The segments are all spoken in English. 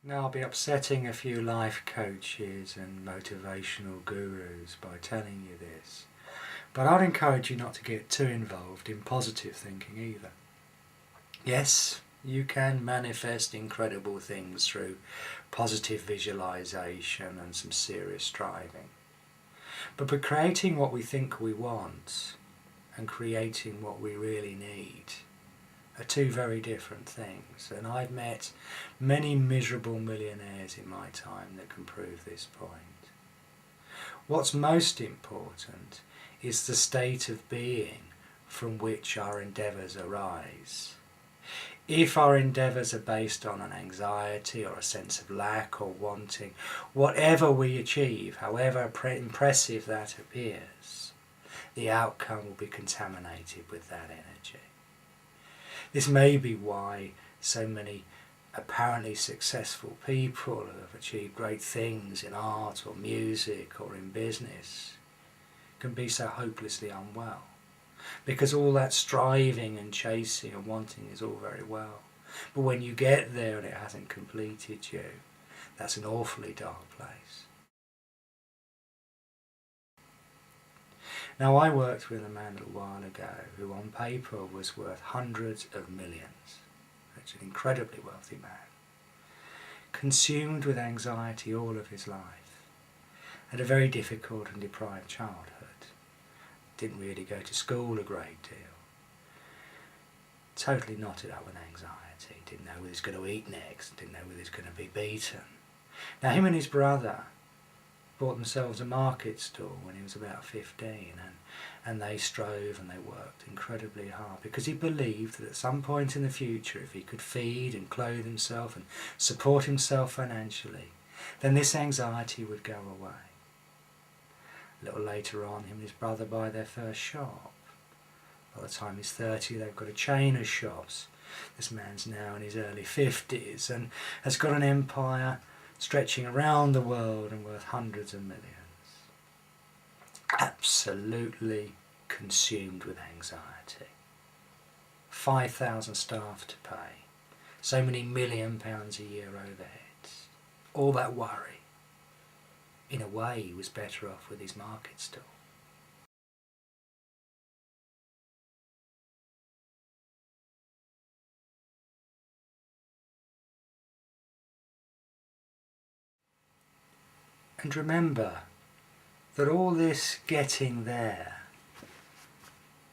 Now, I'll be upsetting a few life coaches and motivational gurus by telling you this, but I'd encourage you not to get too involved in positive thinking either. Yes, you can manifest incredible things through positive visualization and some serious striving. But by creating what we think we want and creating what we really need are two very different things, and I've met many miserable millionaires in my time that can prove this point. What's most important is the state of being from which our endeavours arise. If our endeavours are based on an anxiety or a sense of lack or wanting, whatever we achieve, however impressive that appears, the outcome will be contaminated with that energy. This may be why so many apparently successful people who have achieved great things in art or music or in business can be so hopelessly unwell. Because all that striving and chasing and wanting is all very well. But when you get there and it hasn't completed you, that's an awfully dark place. Now, I worked with a man a little while ago who on paper was worth hundreds of millions. It's an incredibly wealthy man, consumed with anxiety all of his life, had a very difficult and deprived childhood, didn't really go to school a great deal, totally knotted up with anxiety, didn't know whether he was going to eat next, didn't know whether he was going to be beaten. Now, him and his brother bought themselves a market stall when he was about 15, and they strove and they worked incredibly hard because he believed that at some point in the future, if he could feed and clothe himself and support himself financially, then this anxiety would go away. A little later on, him and his brother buy their first shop. By the time he's 30, they've got a chain of shops. This man's now in his early 50s and has got an empire stretching around the world and worth hundreds of millions. Absolutely consumed with anxiety. 5,000 staff to pay. So many £1 million a year overheads. All that worry. In a way, he was better off with his market stall. And remember that all this getting there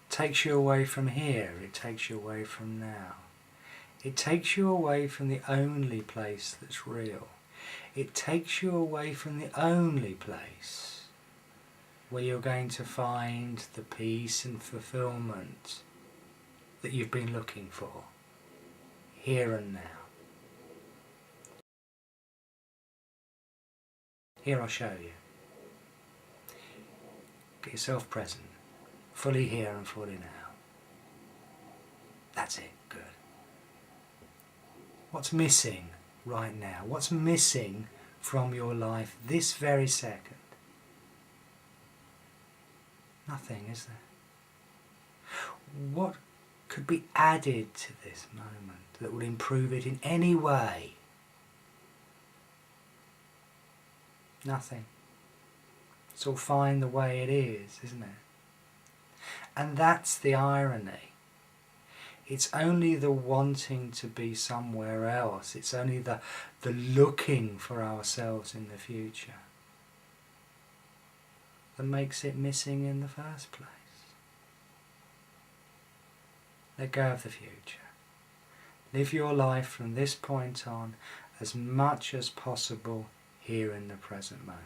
takes you away from here, it takes you away from now. It takes you away from the only place that's real. It takes you away from the only place where you're going to find the peace and fulfillment that you've been looking for, here and now. Here, I'll show you. Get yourself present, fully here and fully now. That's it, good. What's missing right now? What's missing from your life this very second? Nothing, is there? What could be added to this moment that would improve it in any way? Nothing. It's all fine the way it is, isn't it? And that's the irony. It's only the wanting to be somewhere else, it's only the looking for ourselves in the future that makes it missing in the first place. Let go of the future. Live your life from this point on as much as possible here in the present moment.